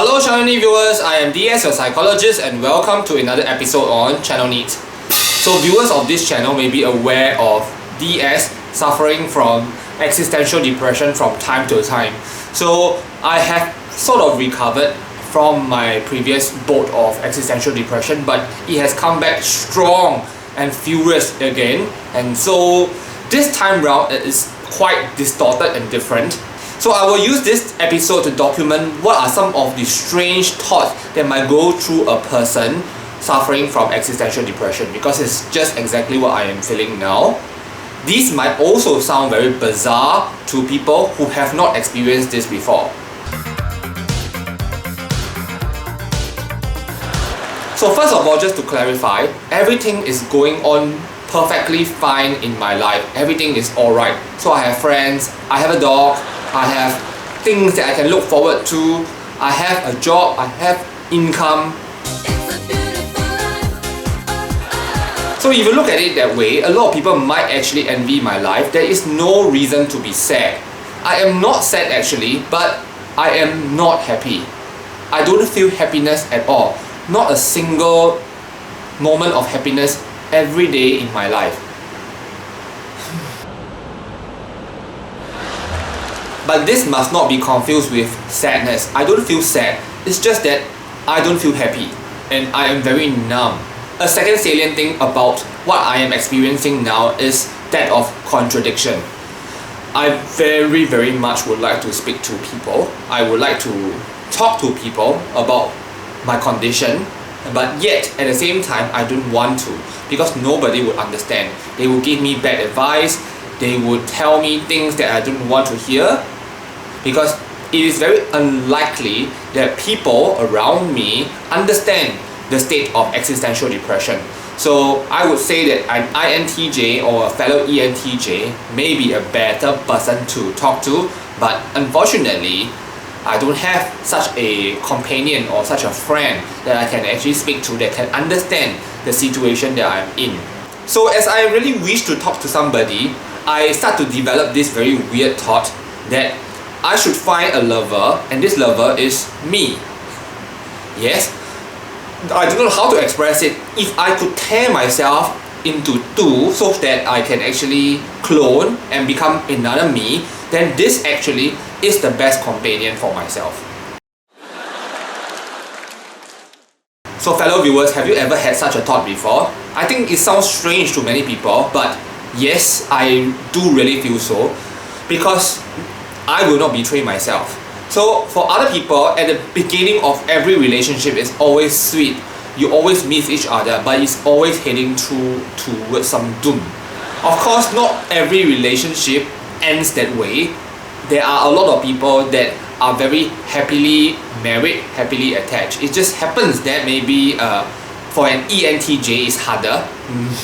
Hello Channel NITT viewers, I am DS, your psychologist, and welcome to another episode on Channel NITT. So viewers of this channel may be aware of DS suffering from existential depression from time to time. So I have sort of recovered from my previous bout of existential depression, but it has come back strong and furious again, and so this time round it is quite distorted and different. So I will use this episode to document what are some of the strange thoughts that might go through a person suffering from existential depression, because it's just exactly what I am feeling now. These might also sound very bizarre to people who have not experienced this before. So first of all, just to clarify, everything is going on perfectly fine in my life. Everything is alright. So I have friends, I have a dog, I have things that I can look forward to, I have a job, I have income. So if you look at it that way, a lot of people might actually envy my life. There is no reason to be sad. I am not sad actually, but I am not happy. I don't feel happiness at all. Not a single moment of happiness every day in my life. But this must not be confused with sadness. I don't feel sad. It's just that I don't feel happy and I am very numb. A second salient thing about what I am experiencing now is that of contradiction. I very much would like to speak to people. I would like to talk to people about my condition, but yet at the same time I don't want to, because nobody would understand. They will give me bad advice. They would tell me things that I don't want to hear, because it is very unlikely that people around me understand the state of existential depression. So I would say that an INTJ or a fellow ENTJ may be a better person to talk to, but unfortunately I don't have such a companion or such a friend that I can actually speak to that can understand the situation that I'm in. So as I really wish to talk to somebody, I start to develop this very weird thought that I should find a lover, and this lover is me. Yes, I don't know how to express it. If I could tear myself into two so that I can actually clone and become another me, then this actually is the best companion for myself. So fellow viewers, have you ever had such a thought before? I think it sounds strange to many people, but yes, I do really feel so, because I will not betray myself. So for other people, at the beginning of every relationship is always sweet. You always miss each other, but it's always heading towards some doom. Of course, not every relationship ends that way. There are a lot of people that are very happily married, happily attached. It just happens that maybe for an ENTJ it's harder,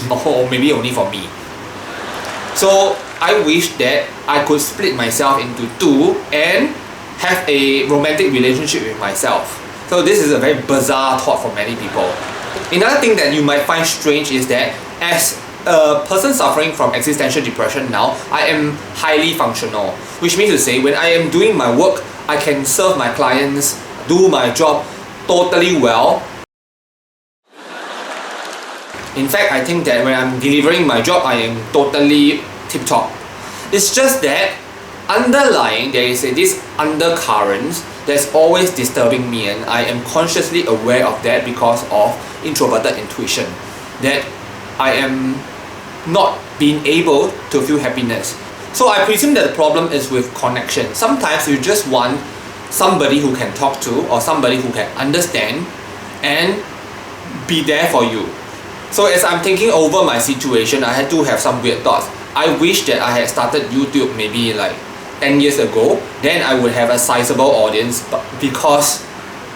or maybe only for me. So I wish that I could split myself into two and have a romantic relationship with myself. So this is a very bizarre thought for many people. Another thing that you might find strange is that as a person suffering from existential depression now, I am highly functional, which means to say when I am doing my work, I can serve my clients, do my job totally well. In fact, I think that when I'm delivering my job, I am totally tip-top. It's just that underlying, there is this undercurrent that's always disturbing me, and I am consciously aware of that because of introverted intuition, that I am not being able to feel happiness. So I presume that the problem is with connection. Sometimes you just want somebody who can talk to, or somebody who can understand and be there for you. So as I'm thinking over my situation, I had to have some weird thoughts. I wish that I had started YouTube maybe like 10 years ago. Then I would have a sizable audience, but because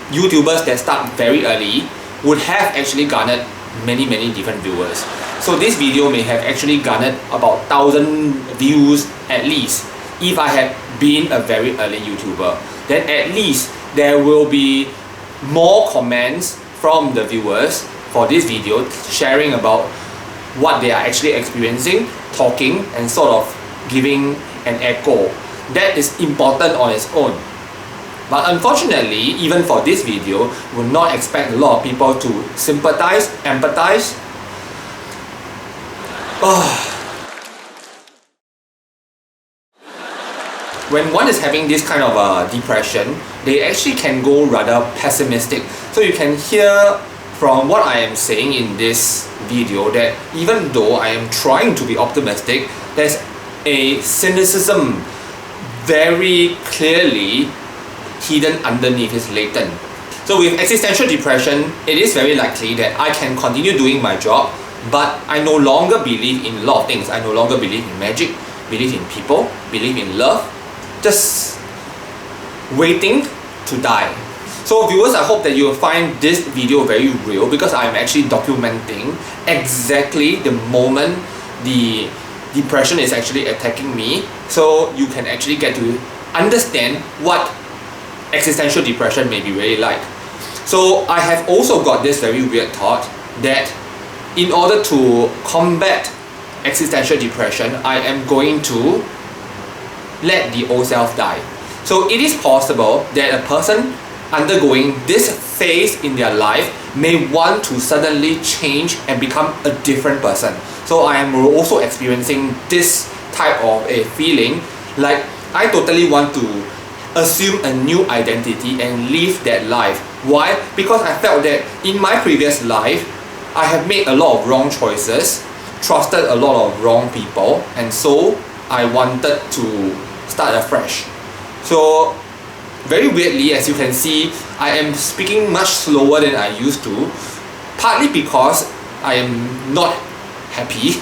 YouTubers that start very early would have actually garnered many different viewers. So this video may have actually garnered about 1,000 views at least if I had been a very early YouTuber. Then at least there will be more comments from the viewers for this video, sharing about what they are actually experiencing, talking, and sort of giving an echo. That is important on its own. But unfortunately, even for this video, will not expect a lot of people to sympathize, empathize. When one is having this kind of depression, they actually can go rather pessimistic. So you can hear from what I am saying in this video that even though I am trying to be optimistic, there's a cynicism very clearly hidden underneath, is latent. So with existential depression, it is very likely that I can continue doing my job, but I no longer believe in a lot of things. I no longer believe in magic, believe in people, believe in love, just waiting to die. So viewers, I hope that you will find this video very real, because I am actually documenting exactly the moment the depression is actually attacking me, so you can actually get to understand what existential depression may be really like. So I have also got this very weird thought that in order to combat existential depression, I am going to let the old self die. So it is possible that a person undergoing this phase in their life may want to suddenly change and become a different person. So I am also experiencing this type of a feeling, like I totally want to assume a new identity and live that life. Why? Because I felt that in my previous life, I have made a lot of wrong choices, trusted a lot of wrong people, and so I wanted to start afresh. So very weirdly, as you can see, I am speaking much slower than I used to, partly because I am not happy,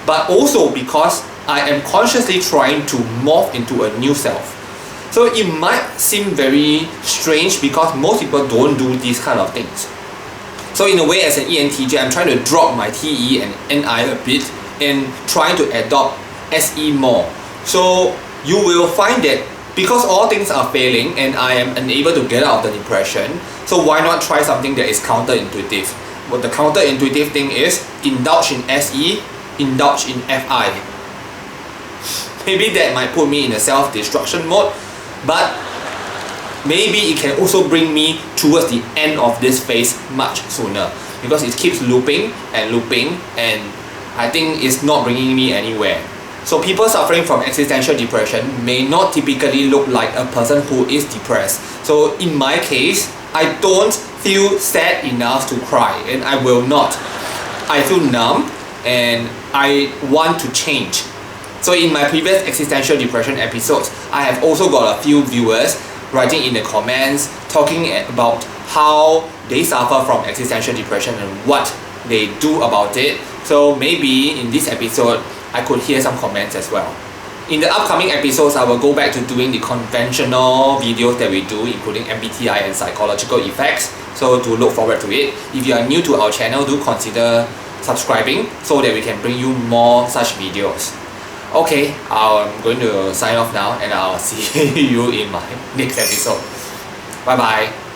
but also because I am consciously trying to morph into a new self. So it might seem very strange because most people don't do these kind of things. So in a way, as an ENTJ, I'm trying to drop my TE and NI a bit and trying to adopt SE more. So you will find that because all things are failing and I am unable to get out of the depression, so why not try something that is counterintuitive? What the counterintuitive thing is, indulge in SE, indulge in FI. Maybe that might put me in a self-destruction mode, but maybe it can also bring me towards the end of this phase much sooner, because it keeps looping and looping, and I think it's not bringing me anywhere. So people suffering from existential depression may not typically look like a person who is depressed. So in my case, I don't feel sad enough to cry, and I will not. I feel numb and I want to change. So in my previous existential depression episodes, I have also got a few viewers writing in the comments talking about how they suffer from existential depression and what they do about it. So maybe in this episode, I could hear some comments as well. In the upcoming episodes, I will go back to doing the conventional videos that we do, including MBTI and psychological effects. So to look forward to it. If you are new to our channel, do consider subscribing so that we can bring you more such videos. Okay, I'm going to sign off now, and I'll see you in my next episode. Bye bye.